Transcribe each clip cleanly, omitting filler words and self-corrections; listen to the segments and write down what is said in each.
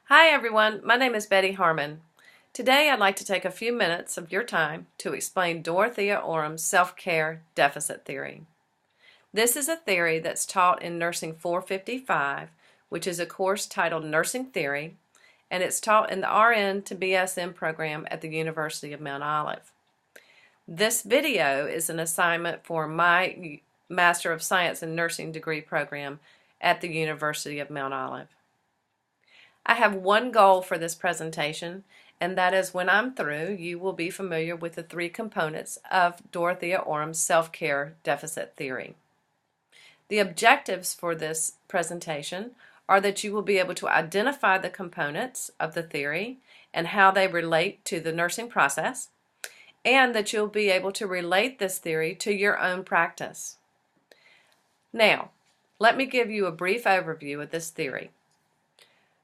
Hi everyone, my name is Betty Harmon. Today I'd like to take a few minutes of your time to explain Dorothea Orem's self-care deficit theory. This is a theory that's taught in Nursing 455, which is a course titled Nursing Theory, and it's taught in the RN to BSN program at the University of Mount Olive. This video is an assignment for my Master of Science in Nursing degree program at the University of Mount Olive. I have one goal for this presentation, and that is when I'm through, you will be familiar with the three components of Dorothea Orem's self-care deficit theory. The objectives for this presentation are that you will be able to identify the components of the theory and how they relate to the nursing process, and that you'll be able to relate this theory to your own practice. Now, let me give you a brief overview of this theory.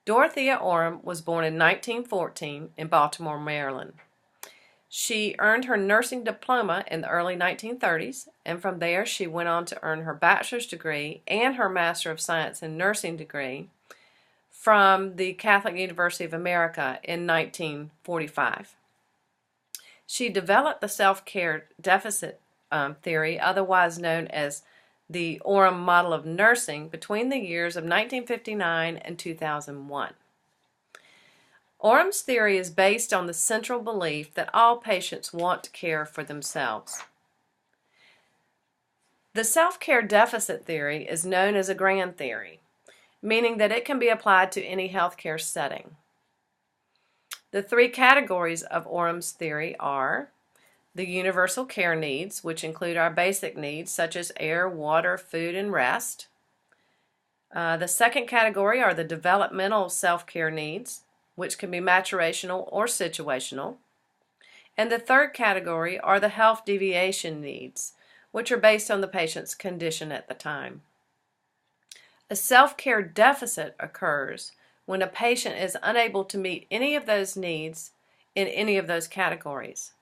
Dorothea Orem was born in 1914 in Baltimore, Maryland. She earned her nursing diploma in the early 1930s, and from there she went on to earn her bachelor's degree and her Master of Science in Nursing degree from the Catholic University of America in 1945. She developed the self-care deficit theory, otherwise known as the Orem model of nursing, between the years of 1959 and 2001. Orem's theory is based on the central belief that all patients want to care for themselves. The self-care deficit theory is known as a grand theory, meaning that it can be applied to any healthcare setting. The three categories of Orem's theory are the universal care needs, which include our basic needs such as air, water, food, and rest. The second category are the developmental self-care needs, which can be maturational or situational. And the third category are the health deviation needs, which are based on the patient's condition at the time. A self-care deficit occurs when a patient is unable to meet any of those needs in any of those categories.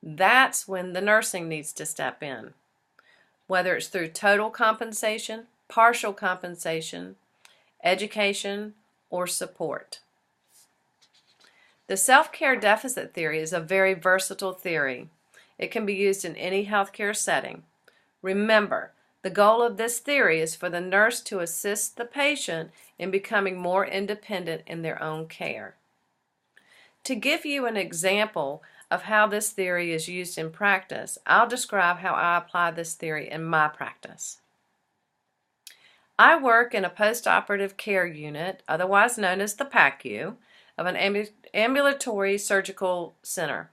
That's when the nursing needs to step in, whether it's through total compensation, partial compensation, education, or support. The self-care deficit theory is a very versatile theory. It can be used in any healthcare setting. Remember, the goal of this theory is for the nurse to assist the patient in becoming more independent in their own care. To give you an example of how this theory is used in practice, I'll describe how I apply this theory in my practice. I work in a post-operative care unit, otherwise known as the PACU, of an ambulatory surgical center.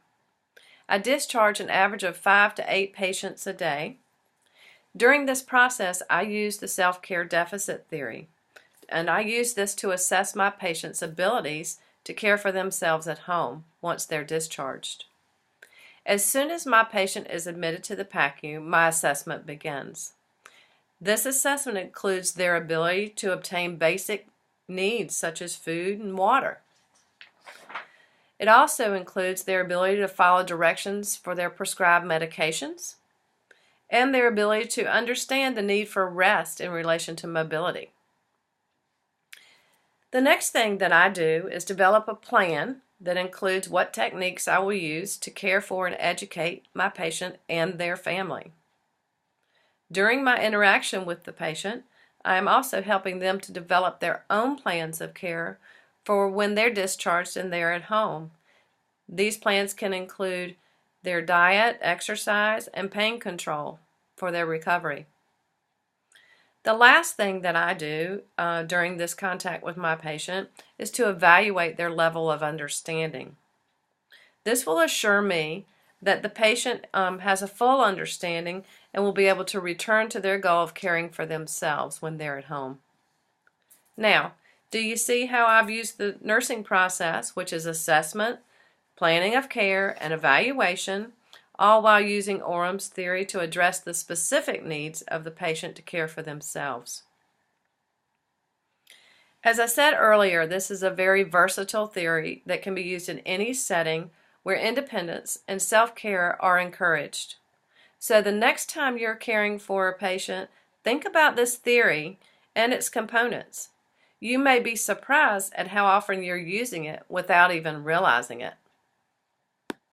I discharge an average of 5 to 8 patients a day. During this process, I use the self-care deficit theory, and I use this to assess my patients' abilities to care for themselves at home once they're discharged. As soon as my patient is admitted to the PACU, my assessment begins. This assessment includes their ability to obtain basic needs such as food and water. It also includes their ability to follow directions for their prescribed medications and their ability to understand the need for rest in relation to mobility. The next thing that I do is develop a plan that includes what techniques I will use to care for and educate my patient and their family. During my interaction with the patient, I am also helping them to develop their own plans of care for when they're discharged and they're at home. These plans can include their diet, exercise, and pain control for their recovery. The last thing that I do during this contact with my patient is to evaluate their level of understanding. This will assure me that the patient has a full understanding and will be able to return to their goal of caring for themselves when they're at home. Now, do you see how I've used the nursing process, which is assessment, planning of care, and evaluation, all while using Orem's theory to address the specific needs of the patient to care for themselves? As I said earlier, this is a very versatile theory that can be used in any setting where independence and self-care are encouraged. So the next time you're caring for a patient, think about this theory and its components. You may be surprised at how often you're using it without even realizing it.